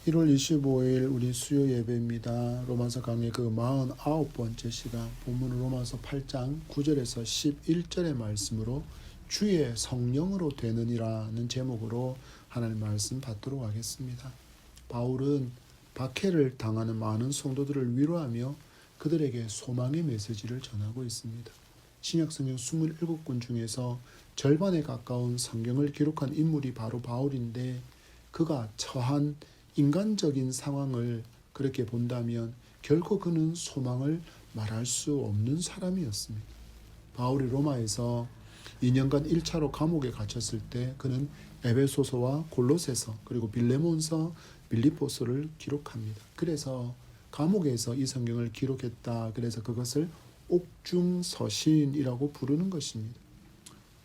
1월 25일 우리 수요 예배입니다. 로마서 강의 그 49번째 시간, 본문은 로마서 8장 9절에서 11절의 말씀으로 주의 성령으로 되느니라는 제목으로 하나님 말씀 받도록 하겠습니다. 바울은 박해를 당하는 많은 성도들을 위로하며 그들에게 소망의 메시지를 전하고 있습니다. 신약성경 27권 중에서 절반에 가까운 성경을 기록한 인물이 바로 바울인데, 그가 처한 인간적인 상황을 그렇게 본다면 결코 그는 소망을 말할 수 없는 사람이었습니다. 바울이 로마에서 2년간 1차로 감옥에 갇혔을 때 그는 에베소서와 골로새서 그리고 빌레몬서, 빌립보서를 기록합니다. 그래서 감옥에서 이 성경을 기록했다. 그래서 그것을 옥중서신이라고 부르는 것입니다.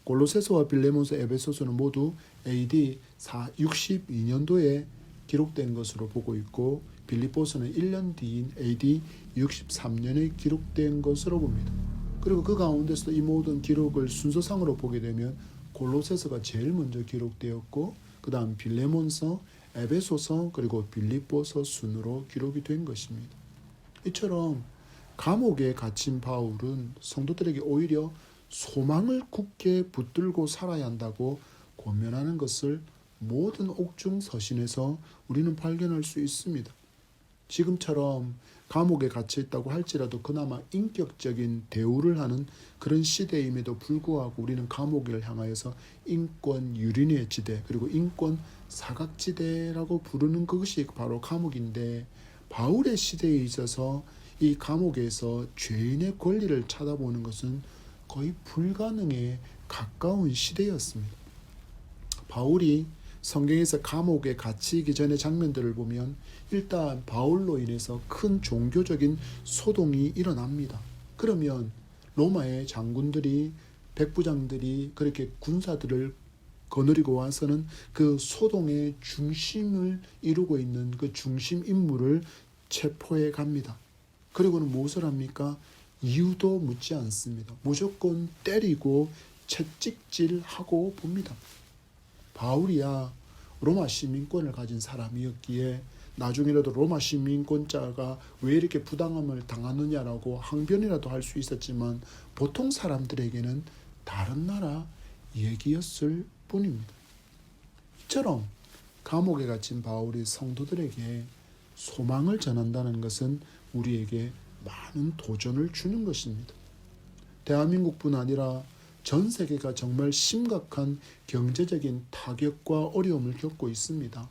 골로새서와 빌레몬서, 에베소서는 모두 AD 62년도에 기록된 것으로 보고 있고, 빌립보서는 1년 뒤인 AD 63년에 기록된 것으로 봅니다. 그리고 그 가운데서 이 모든 기록을 순서상으로 보게 되면 골로새서가 제일 먼저 기록되었고, 그 다음 빌레몬서, 에베소서, 그리고 빌립보서 순으로 기록이 된 것입니다. 이처럼 감옥에 갇힌 바울은 성도들에게 오히려 소망을 굳게 붙들고 살아야 한다고 권면하는 것을 모든 옥중서신에서 우리는 발견할 수 있습니다. 지금처럼 감옥에 갇혀 있다고 할지라도 그나마 인격적인 대우를 하는 그런 시대임에도 불구하고 우리는 감옥을 향하여서 인권 유린의 지대, 그리고 인권 사각지대라고 부르는 그것이 바로 감옥인데, 바울의 시대에 있어서 이 감옥에서 죄인의 권리를 찾아보는 것은 거의 불가능에 가까운 시대였습니다. 바울이 성경에서 감옥에 갇히기 전의 장면들을 보면 일단 바울로 인해서 큰 종교적인 소동이 일어납니다. 그러면 로마의 장군들이, 백부장들이 그렇게 군사들을 거느리고 와서는 그 소동의 중심을 이루고 있는 그 중심 인물을 체포해 갑니다. 그리고는 무엇을 합니까? 이유도 묻지 않습니다. 무조건 때리고 채찍질하고 봅니다. 바울이야 로마 시민권을 가진 사람이었기에 나중에라도 로마 시민권자가 왜 이렇게 부당함을 당하느냐라고 항변이라도 할 수 있었지만, 보통 사람들에게는 다른 나라 얘기였을 뿐입니다. 이처럼 감옥에 갇힌 바울이 성도들에게 소망을 전한다는 것은 우리에게 많은 도전을 주는 것입니다. 대한민국뿐 아니라 전 세계가 정말 심각한 경제적인 타격과 어려움을 겪고 있습니다.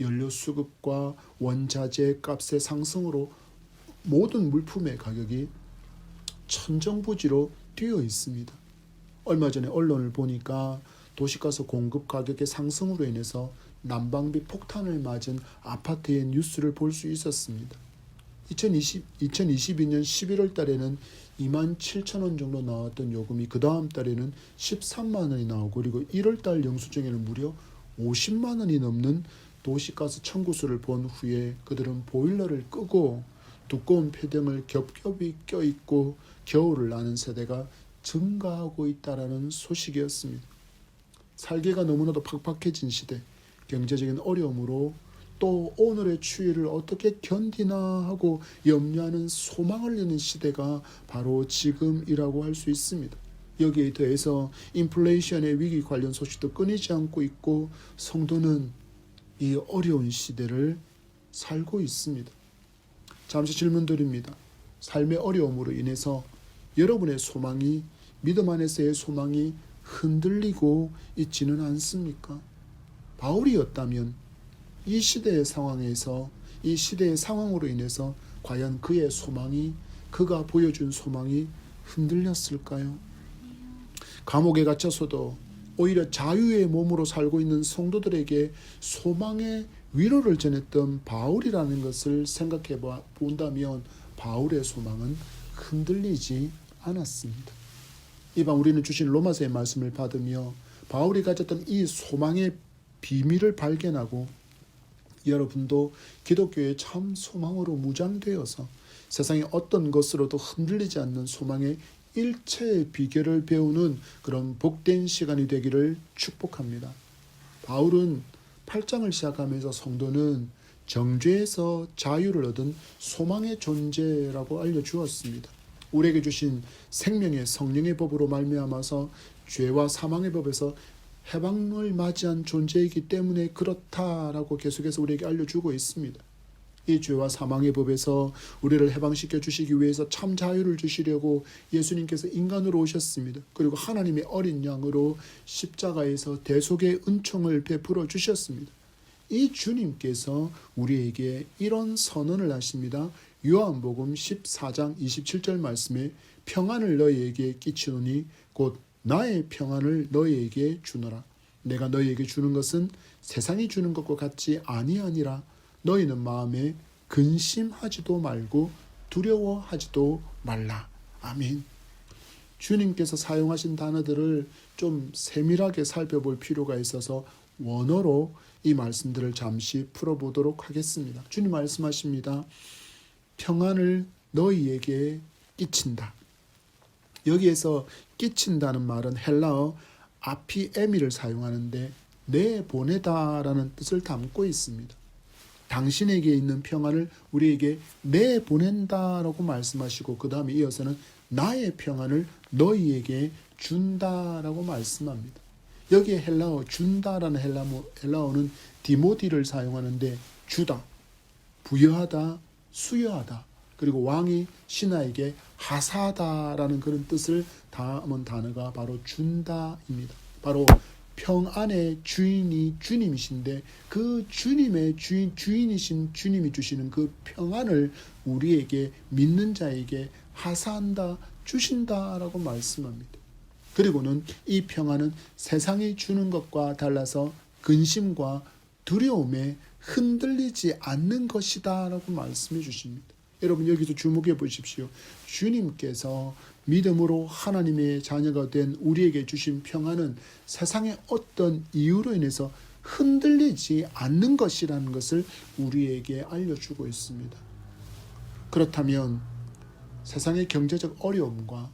연료 수급과 원자재 값의 상승으로 모든 물품의 가격이 천정부지로 뛰어 있습니다. 얼마 전에 언론을 보니까 도시가스 공급 가격의 상승으로 인해서 난방비 폭탄을 맞은 아파트의 뉴스를 볼 수 있었습니다. 2022년 11월 달에는 27,000원 정도 나왔던 요금이 그 다음 달에는 13만 원이 나오고, 그리고 1월 달 영수증에는 무려 50만 원이 넘는 도시가스 청구서를 본 후에 그들은 보일러를 끄고 두꺼운 폐등을 겹겹이 껴입고 겨울을 나는 세대가 증가하고 있다는 소식이었습니다. 살기가 너무나도 팍팍해진 시대, 경제적인 어려움으로 또 오늘의 추위를 어떻게 견디나 하고 염려하는 소망을 내는 시대가 바로 지금이라고 할 수 있습니다. 여기에 더해서 인플레이션의 위기 관련 소식도 끊이지 않고 있고, 성도는 이 어려운 시대를 살고 있습니다. 잠시 질문 드립니다. 삶의 어려움으로 인해서 여러분의 소망이, 믿음 안에서의 소망이 흔들리고 있지는 않습니까? 바울이었다면 이 시대의 상황에서, 이 시대의 상황으로 인해서 과연 그의 소망이, 그가 보여준 소망이 흔들렸을까요? 감옥에 갇혀서도 오히려 자유의 몸으로 살고 있는 성도들에게 소망의 위로를 전했던 바울이라는 것을 생각해 본다면 바울의 소망은 흔들리지 않았습니다. 이방 우리는 주신 로마서의 말씀을 받으며 바울이 가졌던 이 소망의 비밀을 발견하고, 여러분도 기독교의 참 소망으로 무장되어서 세상의 어떤 것으로도 흔들리지 않는 소망의 일체의 비결을 배우는 그런 복된 시간이 되기를 축복합니다. 바울은 8장을 시작하면서 성도는 정죄에서 자유를 얻은 소망의 존재라고 알려주었습니다. 우리에게 주신 생명의 성령의 법으로 말미암아서 죄와 사망의 법에서 해방을 맞이한 존재이기 때문에 그렇다라고 계속해서 우리에게 알려주고 있습니다. 이 죄와 사망의 법에서 우리를 해방시켜 주시기 위해서 참 자유를 주시려고 예수님께서 인간으로 오셨습니다. 그리고 하나님의 어린 양으로 십자가에서 대속의 은총을 베풀어 주셨습니다. 이 주님께서 우리에게 이런 선언을 하십니다. 요한복음 14장 27절 말씀에 평안을 너희에게 끼치노니 곧 나의 평안을 너희에게 주노라. 내가 너희에게 주는 것은 세상이 주는 것과 같지 아니하니라. 너희는 마음에 근심하지도 말고 두려워하지도 말라. 아멘. 주님께서 사용하신 단어들을 좀 세밀하게 살펴볼 필요가 있어서 원어로 이 말씀들을 잠시 풀어보도록 하겠습니다. 주님 말씀하십니다. 평안을 너희에게 끼친다. 여기에서 끼친다는 말은 헬라어 아피에미를 사용하는데 내보내다라는 뜻을 담고 있습니다. 당신에게 있는 평안을 우리에게 내보낸다라고 말씀하시고 그 다음에 이어서는 나의 평안을 너희에게 준다라고 말씀합니다. 여기에 헬라어 준다라는 헬라어는 디모디를 사용하는데 주다, 부여하다, 수여하다, 그리고 왕이 신하에게 하사하다라는 그런 뜻을 담은 단어가 바로 준다입니다. 바로 평안의 주인이 주님이신데 그 주님의 주인이신 주님이 주시는 그 평안을 우리에게 믿는 자에게 하사한다, 주신다라고 말씀합니다. 그리고는 이 평안은 세상이 주는 것과 달라서 근심과 두려움에 흔들리지 않는 것이다 라고 말씀해 주십니다. 여러분 여기서 주목해 보십시오. 주님께서 믿음으로 하나님의 자녀가 된 우리에게 주신 평안은 세상의 어떤 이유로 인해서 흔들리지 않는 것이라는 것을 우리에게 알려주고 있습니다. 그렇다면 세상의 경제적 어려움과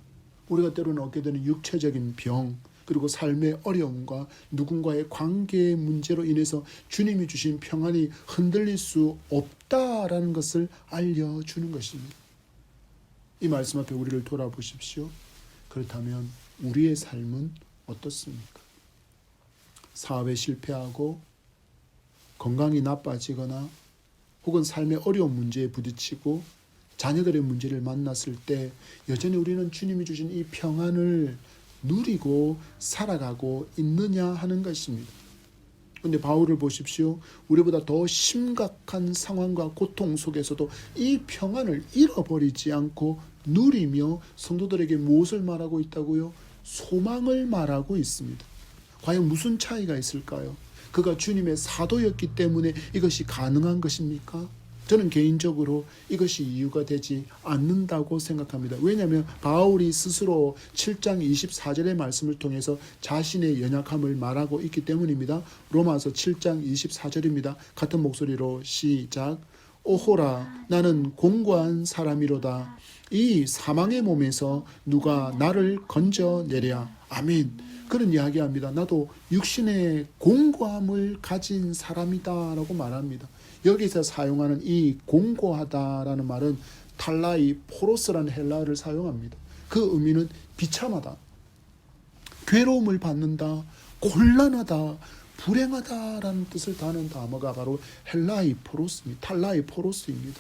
우리가 때로는 얻게 되는 육체적인 병, 그리고 삶의 어려움과 누군가의 관계의 문제로 인해서 주님이 주신 평안이 흔들릴 수 없다라는 것을 알려주는 것입니다. 이 말씀 앞에 우리를 돌아보십시오. 그렇다면 우리의 삶은 어떻습니까? 사업에 실패하고 건강이 나빠지거나 혹은 삶의 어려운 문제에 부딪히고 자녀들의 문제를 만났을 때 여전히 우리는 주님이 주신 이 평안을 누리고 살아가고 있느냐 하는 것입니다. 그런데 바울을 보십시오. 우리보다 더 심각한 상황과 고통 속에서도 이 평안을 잃어버리지 않고 누리며 성도들에게 무엇을 말하고 있다고요? 소망을 말하고 있습니다. 과연 무슨 차이가 있을까요? 그가 주님의 사도였기 때문에 이것이 가능한 것입니까? 저는 개인적으로 이것이 이유가 되지 않는다고 생각합니다. 왜냐하면 바울이 스스로 7장 24절의 말씀을 통해서 자신의 연약함을 말하고 있기 때문입니다. 로마서 7장 24절입니다. 같은 목소리로 시작. 오호라 나는 공고한 사람이로다. 이 사망의 몸에서 누가 나를 건져내랴. 아멘. 그런 이야기합니다. 나도 육신의 공고함을 가진 사람이다 라고 말합니다. 여기서 사용하는 이 공고하다라는 말은 탈라이 포로스라는 헬라어를 사용합니다. 그 의미는 비참하다, 괴로움을 받는다, 곤란하다, 불행하다라는 뜻을 다는 단어가 바로 헬라이 포로스입니다. 탈라이 포로스입니다.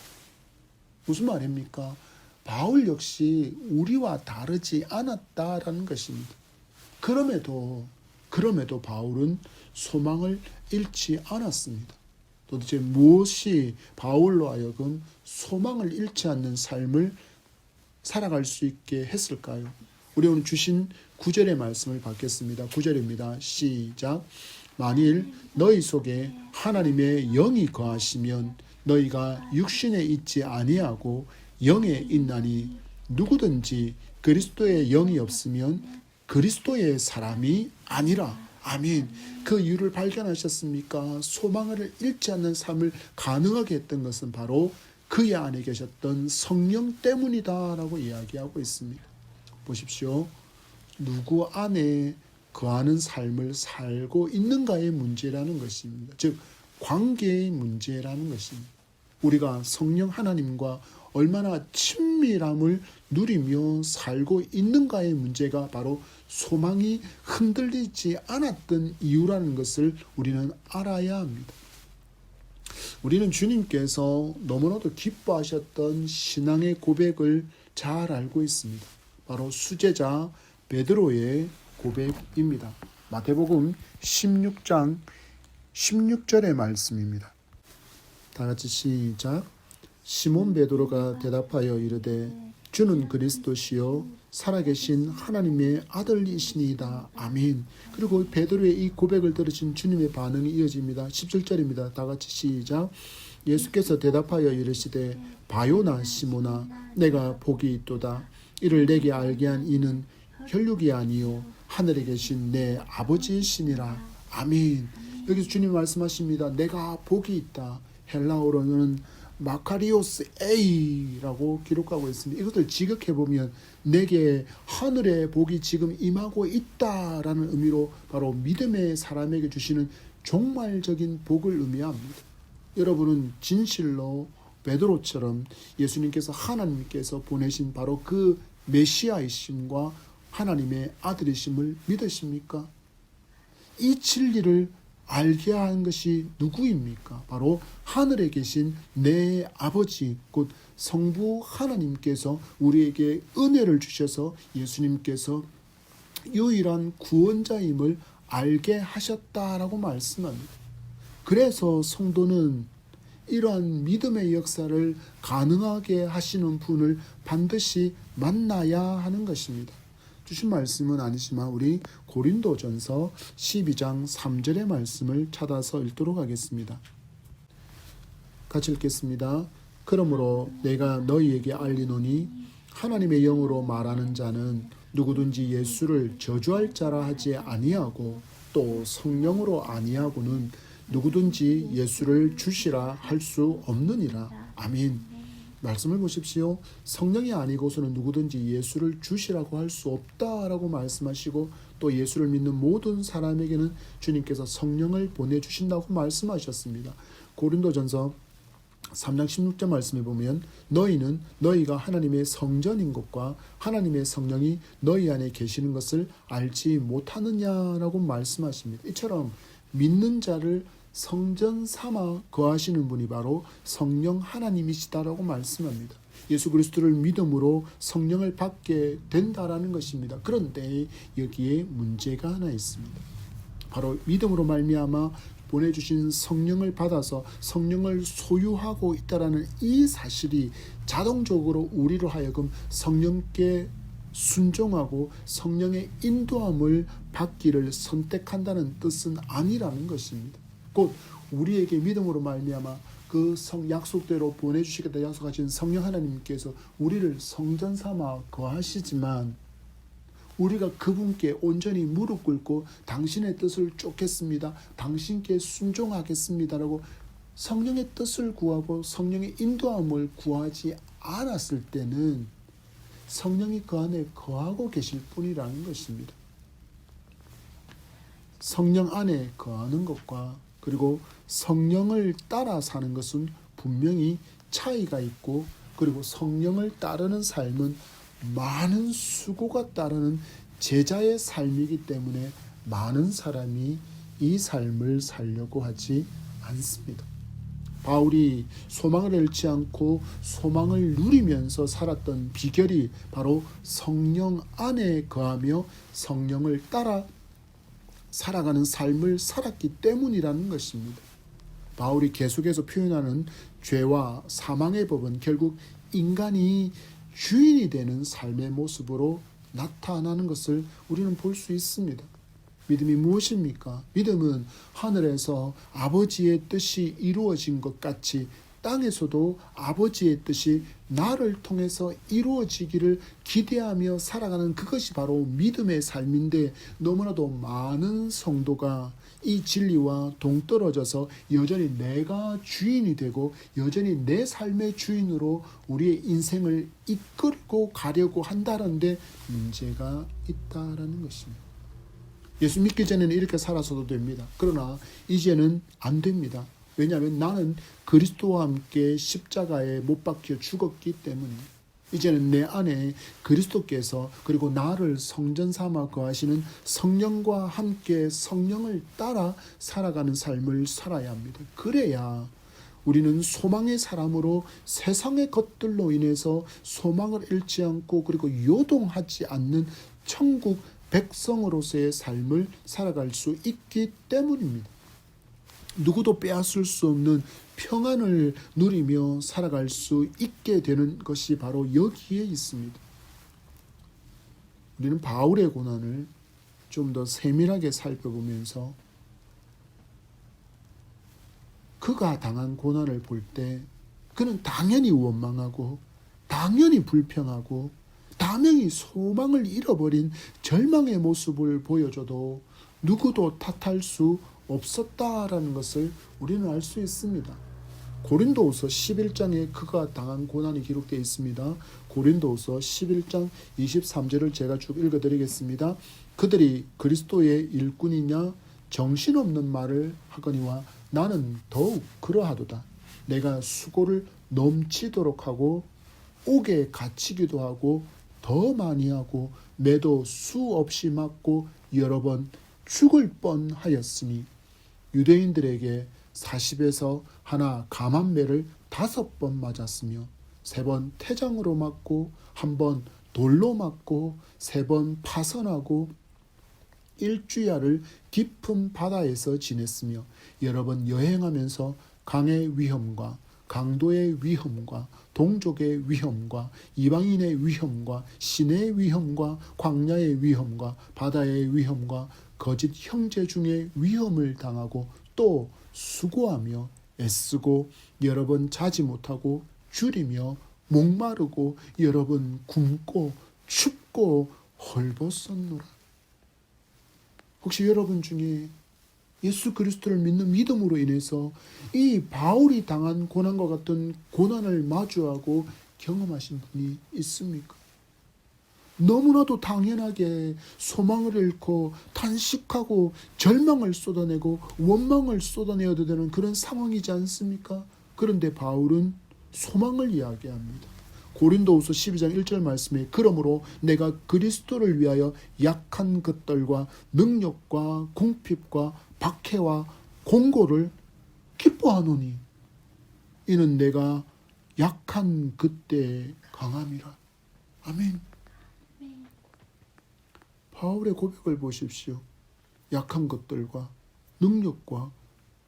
무슨 말입니까? 바울 역시 우리와 다르지 않았다라는 것입니다. 그럼에도 바울은 소망을 잃지 않았습니다. 도대체 무엇이 바울로 하여금 소망을 잃지 않는 삶을 살아갈 수 있게 했을까요? 우리 오늘 주신 9절의 말씀을 받겠습니다. 9절입니다. 시작. 만일 너희 속에 하나님의 영이 거하시면 너희가 육신에 있지 아니하고 영에 있나니 누구든지 그리스도의 영이 없으면 그리스도의 사람이 아니라. 아멘. 그 이유를 발견하셨습니까? 소망을 잃지 않는 삶을 가능하게 했던 것은 바로 그의 안에 계셨던 성령 때문이다라고 이야기하고 있습니다. 보십시오. 누구 안에 거하는 삶을 살고 있는가의 문제라는 것입니다. 즉 관계의 문제라는 것입니다. 우리가 성령 하나님과 얼마나 친밀함을 누리며 살고 있는가의 문제가 바로 소망이 흔들리지 않았던 이유라는 것을 우리는 알아야 합니다. 우리는 주님께서 너무나도 기뻐하셨던 신앙의 고백을 잘 알고 있습니다. 바로 수제자 베드로의 고백입니다. 마태복음 16장 16절의 말씀입니다. 다 같이 시작. 시몬 베드로가 대답하여 이르되 주는 그리스도시요 살아계신 하나님의 아들이시니이다. 아멘. 그리고 베드로의 이 고백을 들으신 주님의 반응이 이어집니다. 17절입니다. 다 같이 시작. 예수께서 대답하여 이르시되 바요나 시몬아 내가 복이 있도다. 이를 내게 알게 한 이는 혈육이 아니요 하늘에 계신 내 아버지이시니라. 아멘. 여기서 주님 말씀하십니다. 내가 복이 있다. 헬라어로는 마카리오스 에이라고 기록하고 있습니다. 이것을 직역해보면 내게 하늘의 복이 지금 임하고 있다라는 의미로 바로 믿음의 사람에게 주시는 종말적인 복을 의미합니다. 여러분은 진실로 베드로처럼 예수님께서 하나님께서 보내신 바로 그 메시아이심과 하나님의 아들이심을 믿으십니까? 이 진리를 알게 한 것이 누구입니까? 바로 하늘에 계신 내 아버지 곧 성부 하나님께서 우리에게 은혜를 주셔서 예수님께서 유일한 구원자임을 알게 하셨다라고 말씀합니다. 그래서 성도는 이러한 믿음의 역사를 가능하게 하시는 분을 반드시 만나야 하는 것입니다. 주신 말씀은 아니지만 우리 고린도전서 12장 3절의 말씀을 찾아서 읽도록 하겠습니다. 같이 읽겠습니다. 그러므로 내가 너희에게 알리노니 하나님의 영으로 말하는 자는 누구든지 예수를 저주할 자라 하지 아니하고 또 성령으로 아니하고는 누구든지 예수를 주시라 할 수 없느니라. 아멘. 말씀을 보십시오. 성령이 아니고서는 누구든지 예수를 주시라고 할 수 없다라고 말씀하시고 또 예수를 믿는 모든 사람에게는 주님께서 성령을 보내주신다고 말씀하셨습니다. 고린도전서 3장 16절 말씀에 보면 너희는 너희가 하나님의 성전인 것과 하나님의 성령이 너희 안에 계시는 것을 알지 못하느냐라고 말씀하십니다. 이처럼 믿는 자를 성전 삼아 거하시는 분이 바로 성령 하나님이시다라고 말씀합니다. 예수 그리스도를 믿음으로 성령을 받게 된다라는 것입니다. 그런데 여기에 문제가 하나 있습니다. 바로 믿음으로 말미암아 보내주신 성령을 받아서 성령을 소유하고 있다라는 이 사실이 자동적으로 우리로 하여금 성령께 순종하고 성령의 인도함을 받기를 선택한다는 뜻은 아니라는 것입니다. 곧 우리에게 믿음으로 말미암아 그 약속대로 보내주시겠다 약속하신 성령 하나님께서 우리를 성전 삼아 거하시지만 우리가 그분께 온전히 무릎 꿇고 당신의 뜻을 쫓겠습니다. 당신께 순종하겠습니다라고 성령의 뜻을 구하고 성령의 인도함을 구하지 않았을 때는 성령이 그 안에 거하고 계실 뿐이라는 것입니다. 성령 안에 거하는 것과 그리고 성령을 따라 사는 것은 분명히 차이가 있고 그리고 성령을 따르는 삶은 많은 수고가 따르는 제자의 삶이기 때문에 많은 사람이 이 삶을 살려고 하지 않습니다. 바울이 소망을 잃지 않고 소망을 누리면서 살았던 비결이 바로 성령 안에 거하며 성령을 따라 살아가는 삶을 살았기 때문이라는 것입니다. 바울이 계속해서 표현하는 죄와 사망의 법은 결국 인간이 주인이 되는 삶의 모습으로 나타나는 것을 우리는 볼 수 있습니다. 믿음이 무엇입니까? 믿음은 하늘에서 아버지의 뜻이 이루어진 것 같이 땅에서도 아버지의 뜻이 나를 통해서 이루어지기를 기대하며 살아가는 그것이 바로 믿음의 삶인데 너무나도 많은 성도가 이 진리와 동떨어져서 여전히 내가 주인이 되고 여전히 내 삶의 주인으로 우리의 인생을 이끌고 가려고 한다는데 문제가 있다라는 것입니다. 예수 믿기 전에는 이렇게 살아서도 됩니다. 그러나 이제는 안 됩니다. 왜냐하면 나는 그리스도와 함께 십자가에 못 박혀 죽었기 때문입니다. 이제는 내 안에 그리스도께서 그리고 나를 성전 삼아 거하시는 성령과 함께 성령을 따라 살아가는 삶을 살아야 합니다. 그래야 우리는 소망의 사람으로 세상의 것들로 인해서 소망을 잃지 않고 그리고 요동하지 않는 천국 백성으로서의 삶을 살아갈 수 있기 때문입니다. 누구도 빼앗을 수 없는 평안을 누리며 살아갈 수 있게 되는 것이 바로 여기에 있습니다. 우리는 바울의 고난을 좀 더 세밀하게 살펴보면서 그가 당한 고난을 볼 때 그는 당연히 원망하고 당연히 불평하고 당연히 소망을 잃어버린 절망의 모습을 보여줘도 누구도 탓할 수 없었다라는 것을 우리는 알 수 있습니다. 고린도후서 11장에 그가 당한 고난이 기록되어 있습니다. 고린도후서 11장 23절을 제가 쭉 읽어드리겠습니다. 그들이 그리스도의 일꾼이냐 정신없는 말을 하거니와 나는 더욱 그러하도다. 내가 수고를 넘치도록 하고 옥에 갇히기도 하고 더 많이 하고 매도 수없이 맞고 여러 번 죽을 뻔하였으니 유대인들에게 40에서 하나 감한 매를 5번 맞았으며 3번 태장으로 맞고 1번 돌로 맞고 3번 파선하고 일주야를 깊은 바다에서 지냈으며 여러 번 여행하면서 강의 위험과 강도의 위험과 동족의 위험과 이방인의 위험과 신의 위험과 광야의 위험과 바다의 위험과 거짓 형제 중에 위험을 당하고 또 수고하며 애쓰고 여러 번 자지 못하고 줄이며 목마르고 여러 번 굶고 춥고 헐벗었노라. 혹시 여러분 중에 예수 그리스도를 믿는 믿음으로 인해서 이 바울이 당한 고난과 같은 고난을 마주하고 경험하신 분이 있습니까? 너무나도 당연하게 소망을 잃고 탄식하고 절망을 쏟아내고 원망을 쏟아내어도 되는 그런 상황이지 않습니까? 그런데 바울은 소망을 이야기합니다. 고린도후서 12장 1절 말씀에 그러므로 내가 그리스도를 위하여 약한 것들과 능력과 궁핍과 박해와 공고를 기뻐하노니 이는 내가 약한 그때 강함이라. 아멘. 바울의 고백을 보십시오. 약한 것들과 능력과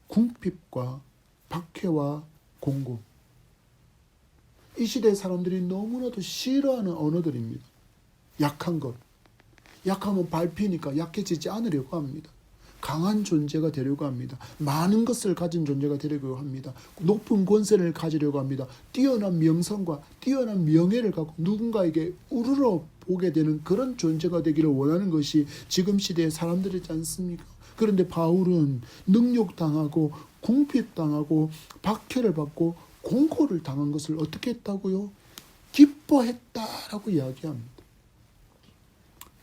궁핍과 박해와 공고. 이 시대 사람들이 너무나도 싫어하는 언어들입니다. 약한 것. 약하면 밟히니까 약해지지 않으려고 합니다. 강한 존재가 되려고 합니다. 많은 것을 가진 존재가 되려고 합니다. 높은 권세를 가지려고 합니다. 뛰어난 명성과 뛰어난 명예를 갖고 누군가에게 우러러 보게 되는 그런 존재가 되기를 원하는 것이 지금 시대의 사람들이지 않습니까? 그런데 바울은 능욕당하고 궁핍당하고 박해를 받고 공고를 당한 것을 어떻게 했다고요? 기뻐했다라고 이야기합니다.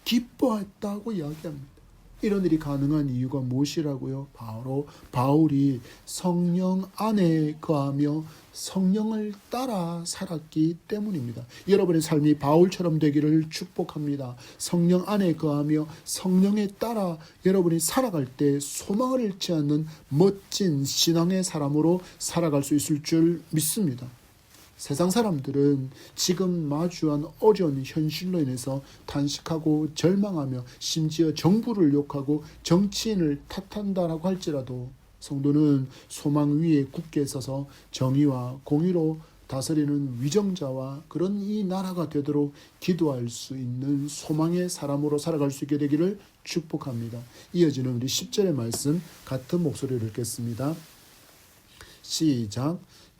기뻐했다고 이야기합니다. 이런 일이 가능한 이유가 무엇이라고요? 바로 바울이 성령 안에 거하며 성령을 따라 살았기 때문입니다. 여러분의 삶이 바울처럼 되기를 축복합니다. 성령 안에 거하며 성령에 따라 여러분이 살아갈 때 소망을 잃지 않는 멋진 신앙의 사람으로 살아갈 수 있을 줄 믿습니다. 세상 사람들은 지금 마주한 어려운 현실로 인해서 탄식하고 절망하며 심지어 정부를 욕하고 정치인을 탓한다라고 할지라도 성도는 소망 위에 굳게 서서 정의와 공의로 다스리는 위정자와 그런 이 나라가 되도록 기도할 수 있는 소망의 사람으로 살아갈 수 있게 되기를 축복합니다. 이어지는 우리 10절의 말씀 같은 목소리로 읽겠습니다. 시작.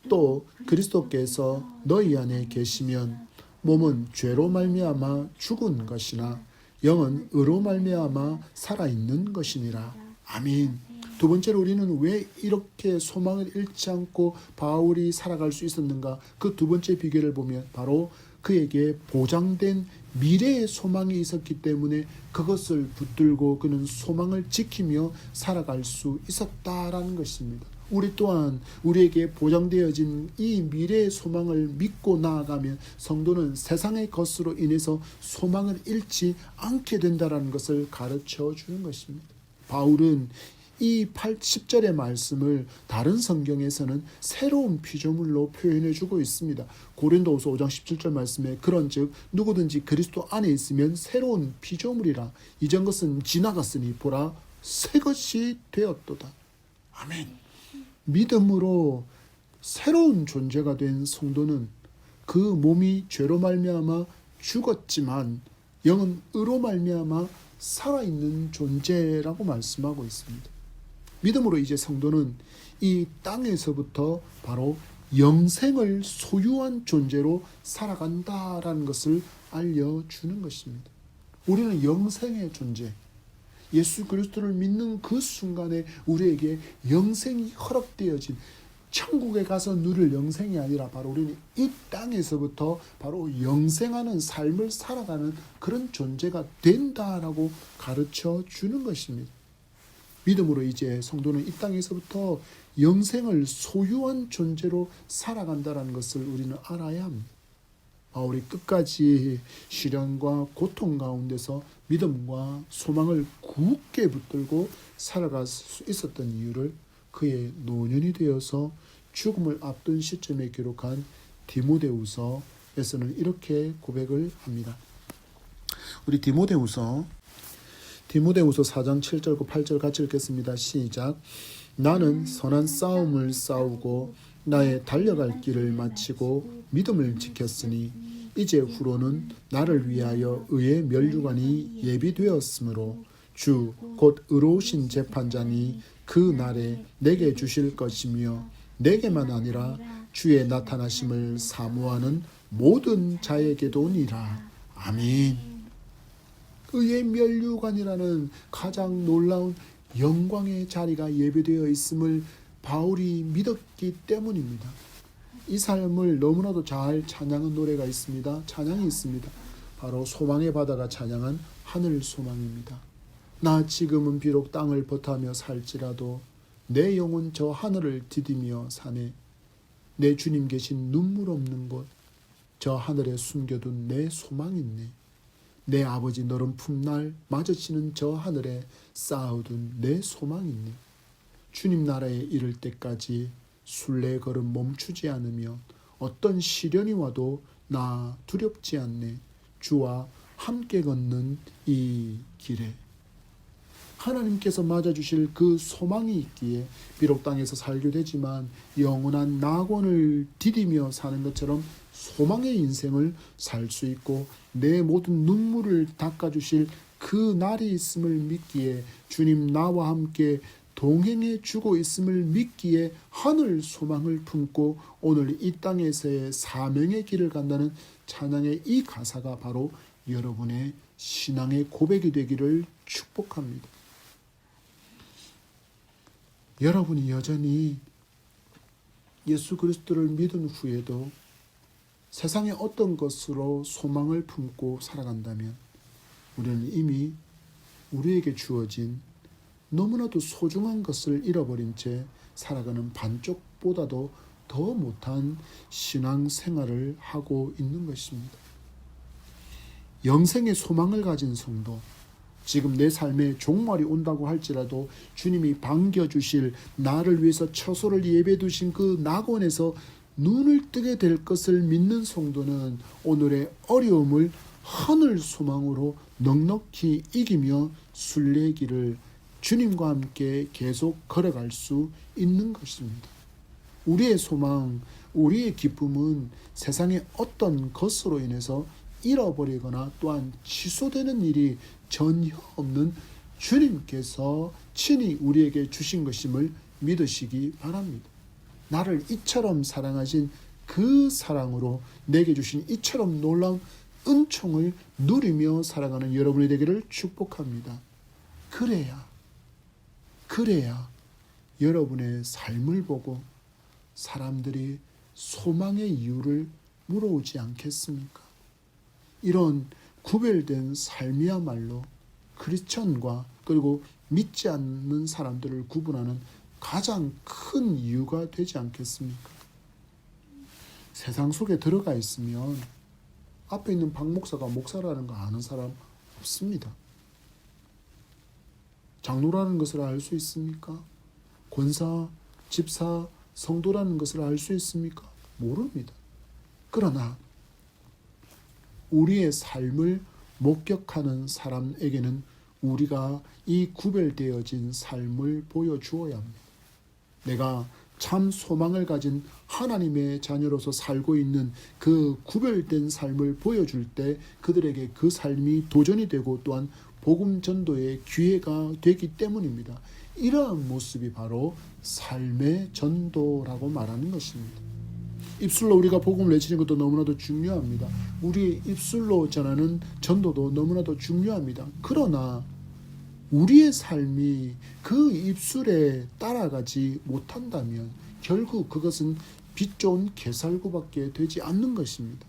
또 그리스도께서 너희 안에 계시면 몸은 죄로 말미암아 죽은 것이나 영은 의로 말미암아 살아있는 것이니라. 아멘. 두 번째로 우리는 왜 이렇게 소망을 잃지 않고 바울이 살아갈 수 있었는가? 그 두 번째 비결을 보면 바로 그에게 보장된 미래의 소망이 있었기 때문에 그것을 붙들고 그는 소망을 지키며 살아갈 수 있었다라는 것입니다. 우리 또한 우리에게 보장되어진 이 미래의 소망을 믿고 나아가면 성도는 세상의 것으로 인해서 소망을 잃지 않게 된다는 것을 가르쳐 주는 것입니다. 바울은 이 10절의 말씀을 다른 성경에서는 새로운 피조물로 표현해 주고 있습니다. 고린도후서 5장 17절 말씀에 그런즉 누구든지 그리스도 안에 있으면 새로운 피조물이라 이전 것은 지나갔으니 보라 새 것이 되었도다. 아멘. 믿음으로 새로운 존재가 된 성도는 그 몸이 죄로 말미암아 죽었지만 영은 의로 말미암아 살아있는 존재라고 말씀하고 있습니다. 믿음으로 이제 성도는 이 땅에서부터 바로 영생을 소유한 존재로 살아간다라는 것을 알려주는 것입니다. 우리는 영생의 존재, 예수 그리스도를 믿는 그 순간에 우리에게 영생이 허락되어진 천국에 가서 누릴 영생이 아니라 바로 우리는 이 땅에서부터 바로 영생하는 삶을 살아가는 그런 존재가 된다라고 가르쳐 주는 것입니다. 믿음으로 이제 성도는 이 땅에서부터 영생을 소유한 존재로 살아간다는 것을 우리는 알아야 합니다. 바울이 끝까지 시련과 고통 가운데서 믿음과 소망을 굳게 붙들고 살아갈 수 있었던 이유를 그의 노년이 되어서 죽음을 앞둔 시점에 기록한 디모데후서에서는 이렇게 고백을 합니다. 우리 디모데후서 4장 7절과 8절 같이 읽겠습니다. 시작. 나는 선한 싸움을 싸우고 나의 달려갈 길을 마치고 믿음을 지켰으니 이제 후로는 나를 위하여 의의 면류관이 예비되었으므로 주 곧 의로우신 재판장이 그 날에 내게 주실 것이며 내게만 아니라 주의 나타나심을 사모하는 모든 자에게도니라. 아멘. 의의 면류관이라는 가장 놀라운 영광의 자리가 예비되어 있음을 바울이 믿었기 때문입니다. 이 삶을 너무나도 잘 찬양한 노래가 있습니다. 찬양이 있습니다. 바로 소망의 바다가 찬양한 하늘 소망입니다. 나 지금은 비록 땅을 버타며 살지라도 내 영혼 저 하늘을 디디며 사네. 내 주님 계신 눈물 없는 곳 저 하늘에 숨겨둔 내 소망이 있네. 내 아버지 너른 품날 맞으시는 저 하늘에 쌓아둔 내 소망이 있네. 주님 나라에 이를 때까지 순례 걸음 멈추지 않으며 어떤 시련이 와도 나 두렵지 않네. 주와 함께 걷는 이 길에 하나님께서 맞아주실 그 소망이 있기에 비록 땅에서 살게 되지만 영원한 낙원을 디디며 사는 것처럼 소망의 인생을 살 수 있고 내 모든 눈물을 닦아주실 그 날이 있음을 믿기에 주님 나와 함께 동행해 주고 있음을 믿기에 하늘 소망을 품고 오늘 이 땅에서의 사명의 길을 간다는 찬양의 이 가사가 바로 여러분의 신앙의 고백이 되기를 축복합니다. 여러분이 여전히 예수 그리스도를 믿은 후에도 세상의 어떤 것으로 소망을 품고 살아간다면 우리는 이미 우리에게 주어진 너무나도 소중한 것을 잃어버린 채 살아가는 반쪽보다도 더 못한 신앙생활을 하고 있는 것입니다. 영생의 소망을 가진 성도, 지금 내 삶에 종말이 온다고 할지라도 주님이 반겨주실 나를 위해서 처소를 예배해 두신 그 낙원에서 눈을 뜨게 될 것을 믿는 성도는 오늘의 어려움을 하늘 소망으로 넉넉히 이기며 순례길을 주님과 함께 계속 걸어갈 수 있는 것입니다. 우리의 소망, 우리의 기쁨은 세상의 어떤 것으로 인해서 잃어버리거나 또한 취소되는 일이 전혀 없는 주님께서 친히 우리에게 주신 것임을 믿으시기 바랍니다. 나를 이처럼 사랑하신 그 사랑으로 내게 주신 이처럼 놀라운 은총을 누리며 살아가는 여러분이 되기를 축복합니다. 그래야 여러분의 삶을 보고 사람들이 소망의 이유를 물어오지 않겠습니까? 이런 구별된 삶이야말로 크리스천과 그리고 믿지 않는 사람들을 구분하는 가장 큰 이유가 되지 않겠습니까? 세상 속에 들어가 있으면 앞에 있는 박 목사가 목사라는 거 아는 사람 없습니다. 장로라는 것을 알 수 있습니까? 권사, 집사, 성도라는 것을 알 수 있습니까? 모릅니다. 그러나 우리의 삶을 목격하는 사람에게는 우리가 이 구별되어진 삶을 보여주어야 합니다. 내가 참 소망을 가진 하나님의 자녀로서 살고 있는 그 구별된 삶을 보여줄 때 그들에게 그 삶이 도전이 되고 또한 복음 전도의 기회가 되기 때문입니다. 이러한 모습이 바로 삶의 전도라고 말하는 것입니다. 입술로 우리가 복음을 외치는 것도 너무나도 중요합니다. 우리의 입술로 전하는 전도도 너무나도 중요합니다. 그러나 우리의 삶이 그 입술에 따라가지 못한다면 결국 그것은 빛 좋은 개살구밖에 되지 않는 것입니다.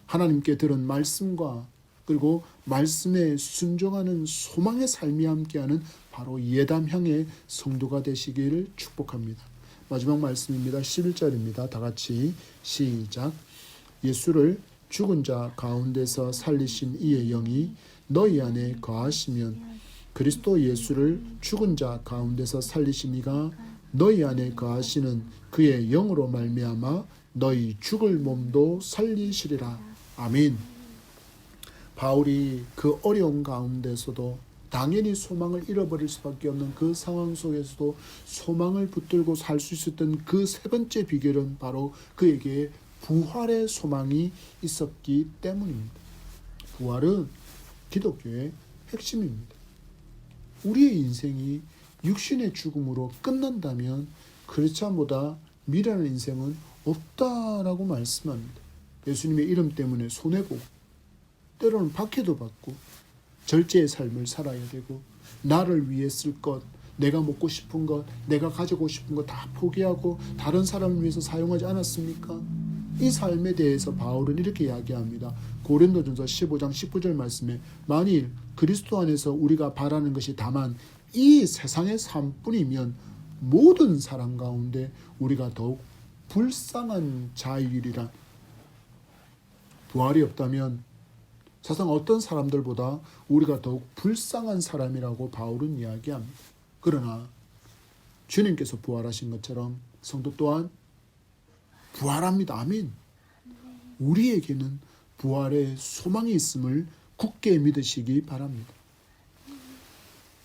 하나님께 들은 말씀과 그리고 말씀에 순종하는 소망의 삶이 함께하는 바로 예담향의 성도가 되시기를 축복합니다. 마지막 말씀입니다. 11절입니다. 다 같이 시작. 예수를 죽은 자 가운데서 살리신 이의 영이 너희 안에 거하시면 그리스도 예수를 죽은 자 가운데서 살리신 이가 너희 안에 거하시는 그의 영으로 말미암아 너희 죽을 몸도 살리시리라. 아멘. 바울이 그 어려운 가운데서도 당연히 소망을 잃어버릴 수밖에 없는 그 상황 속에서도 소망을 붙들고 살 수 있었던 그 세 번째 비결은 바로 그에게 부활의 소망이 있었기 때문입니다. 부활은 기독교의 핵심입니다. 우리의 인생이 육신의 죽음으로 끝난다면 크리스찬보다 미련한 인생은 없다라고 말씀합니다. 예수님의 이름 때문에 손해보고 때로는 박해도 받고 절제의 삶을 살아야 되고 나를 위해 쓸 것, 내가 먹고 싶은 것, 내가 가지고 싶은 것 다 포기하고 다른 사람을 위해서 사용하지 않았습니까? 이 삶에 대해서 바울은 이렇게 이야기합니다. 고린도전서 15장 19절 말씀에 만일 그리스도 안에서 우리가 바라는 것이 다만 이 세상의 삶뿐이면 모든 사람 가운데 우리가 더욱 불쌍한 자이리라. 부활이 없다면 세상 어떤 사람들보다 우리가 더욱 불쌍한 사람이라고 바울은 이야기합니다. 그러나 주님께서 부활하신 것처럼 성도 또한 부활합니다. 아멘. 우리에게는 부활의 소망이 있음을 굳게 믿으시기 바랍니다.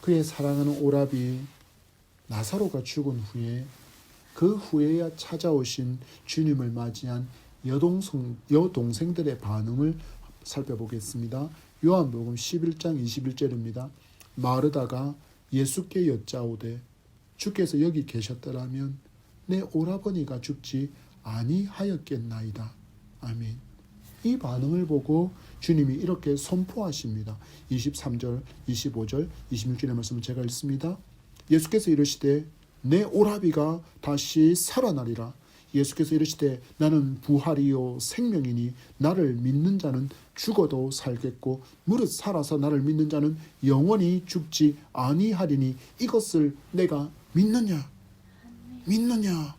그의 사랑하는 오라비 나사로가 죽은 후에 그 후에야 찾아오신 주님을 맞이한 여동생들의 반응을 살펴보겠습니다. 요한복음 11장 21절입니다. 마르다가 예수께 여짜오되 주께서 여기 계셨더라면 내 오라버니가 죽지 아니하였겠나이다. 아멘. 이 반응을 보고 주님이 이렇게 선포하십니다. 23절, 25절, 26절의 말씀을 제가 읽습니다. 예수께서 이르시되 내 오라비가 다시 살아나리라. 예수께서 이르시되 나는 부활이요 생명이니 나를 믿는 자는 죽어도 살겠고 무릇 살아서 나를 믿는 자는 영원히 죽지 아니하리니 이것을 내가 믿느냐? 믿느냐?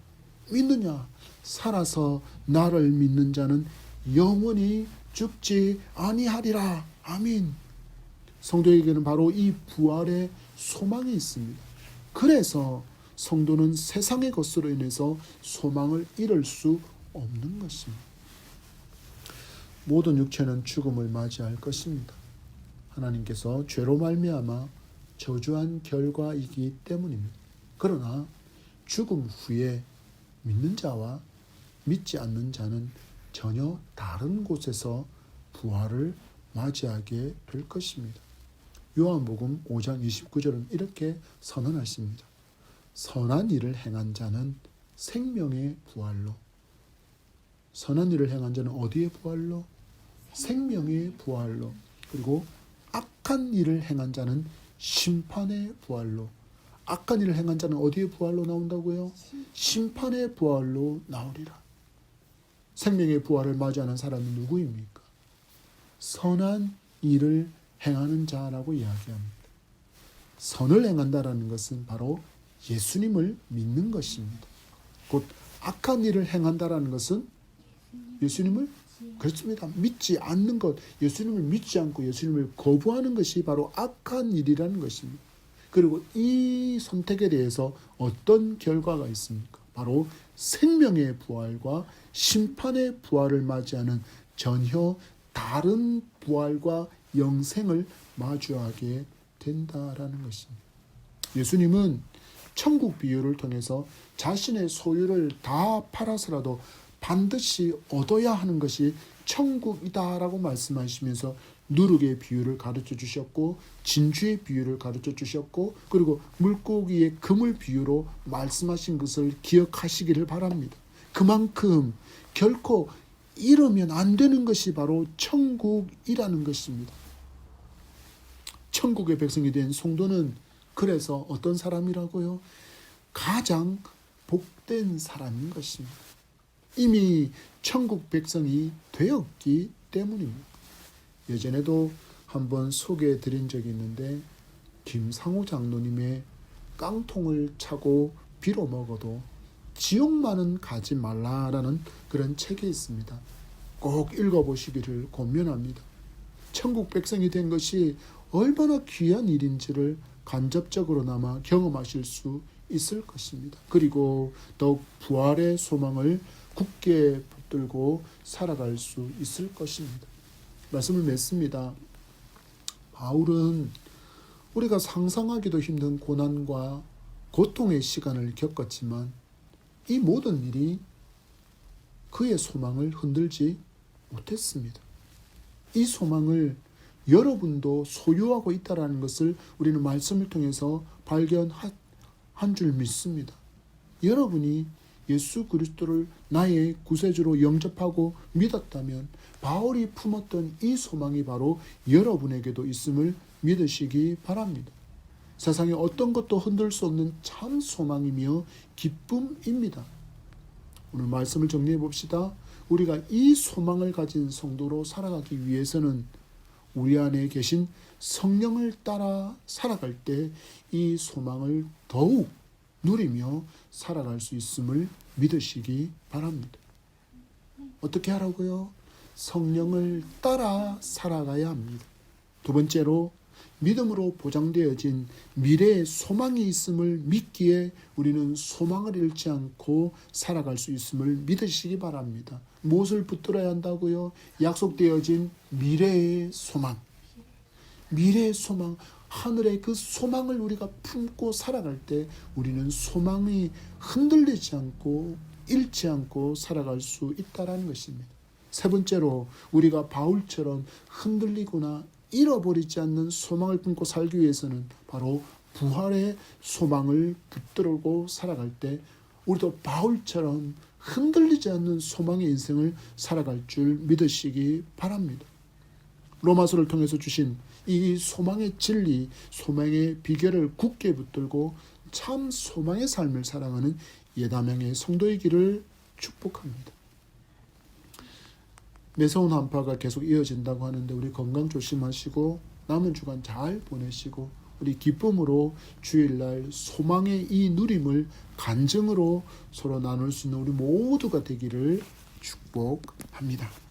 믿느냐? 살아서 나를 믿는 자는 영원히 죽지 아니하리라. 아멘. 성도에게는 바로 이 부활의 소망이 있습니다. 그래서 성도는 세상의 것으로 인해서 소망을 잃을 수 없는 것입니다. 모든 육체는 죽음을 맞이할 것입니다. 하나님께서 죄로 말미암아 저주한 결과이기 때문입니다. 그러나 죽음 후에 믿는 자와 믿지 않는 자는 전혀 다른 곳에서 부활을 맞이하게 될 것입니다. 요한복음 5장 29절은 이렇게 선언하십니다. 선한 일을 행한 자는 생명의 부활로. 선한 일을 행한 자는 어디의 부활로? 생명의 부활로. 그리고 악한 일을 행한 자는 심판의 부활로. 악한 일을 행한 자는 어디의 부활로 나온다고요? 심판의 부활로 나오리라. 생명의 부활을 맞이하는 사람은 누구입니까? 선한 일을 행하는 자라고 이야기합니다. 선을 행한다라는 것은 바로 예수님을 믿는 것입니다. 곧 악한 일을 행한다라는 것은 예수님을 그렇습니다. 믿지 않는 것, 예수님을 믿지 않고 예수님을 거부하는 것이 바로 악한 일이라는 것입니다. 그리고 이 선택에 대해서 어떤 결과가 있습니까? 바로 생명의 부활과 심판의 부활을 맞이하는 전혀 다른 부활과 영생을 마주하게 된다라는 것입니다. 예수님은 천국 비유를 통해서 자신의 소유를 다 팔아서라도 반드시 얻어야 하는 것이 천국이다라고 말씀하시면서 누룩의 비유를 가르쳐 주셨고 진주의 비유를 가르쳐 주셨고 그리고 물고기의 그물 비유로 말씀하신 것을 기억하시기를 바랍니다. 그만큼 결코 잃으면 안 되는 것이 바로 천국이라는 것입니다. 천국의 백성이 된 성도는 그래서 어떤 사람이라고요? 가장 복된 사람인 것입니다. 이미 천국 백성이 되었기 때문입니다. 예전에도 한번 소개해 드린 적이 있는데 김상호 장로님의 깡통을 차고 비로 먹어도 지옥만은 가지 말라라는 그런 책이 있습니다. 꼭 읽어보시기를 권면합니다. 천국 백성이 된 것이 얼마나 귀한 일인지를 간접적으로나마 경험하실 수 있을 것입니다. 그리고 더욱 부활의 소망을 굳게 붙들고 살아갈 수 있을 것입니다. 말씀을 맺습니다. 바울은 우리가 상상하기도 힘든 고난과 고통의 시간을 겪었지만 이 모든 일이 그의 소망을 흔들지 못했습니다. 이 소망을 여러분도 소유하고 있다는 것을 우리는 말씀을 통해서 발견한 줄 믿습니다. 여러분이 예수 그리스도를 나의 구세주로 영접하고 믿었다면 바울이 품었던 이 소망이 바로 여러분에게도 있음을 믿으시기 바랍니다. 세상에 어떤 것도 흔들 수 없는 참 소망이며 기쁨입니다. 오늘 말씀을 정리해 봅시다. 우리가 이 소망을 가진 성도로 살아가기 위해서는 우리 안에 계신 성령을 따라 살아갈 때 이 소망을 더욱 누리며 살아갈 수 있음을 믿으시기 바랍니다. 어떻게 하라고요? 성령을 따라 살아가야 합니다. 두 번째로 믿음으로 보장되어진 미래의 소망이 있음을 믿기에 우리는 소망을 잃지 않고 살아갈 수 있음을 믿으시기 바랍니다. 무엇을 붙들어야 한다고요? 약속되어진 미래의 소망. 미래의 소망, 하늘의 그 소망을 우리가 품고 살아갈 때 우리는 소망이 흔들리지 않고 잃지 않고 살아갈 수 있다는 것입니다. 세 번째로 우리가 바울처럼 흔들리거나 잃어버리지 않는 소망을 품고 살기 위해서는 바로 부활의 소망을 붙들고 살아갈 때 우리도 바울처럼 흔들리지 않는 소망의 인생을 살아갈 줄 믿으시기 바랍니다. 로마서를 통해서 주신 이 소망의 진리, 소망의 비결을 굳게 붙들고 참 소망의 삶을 살아가는 예다명의 성도의 길을 축복합니다. 매서운 한파가 계속 이어진다고 하는데 우리 건강 조심하시고 남은 주간 잘 보내시고 우리 기쁨으로 주일날 소망의 이 누림을 간증으로 서로 나눌 수 있는 우리 모두가 되기를 축복합니다.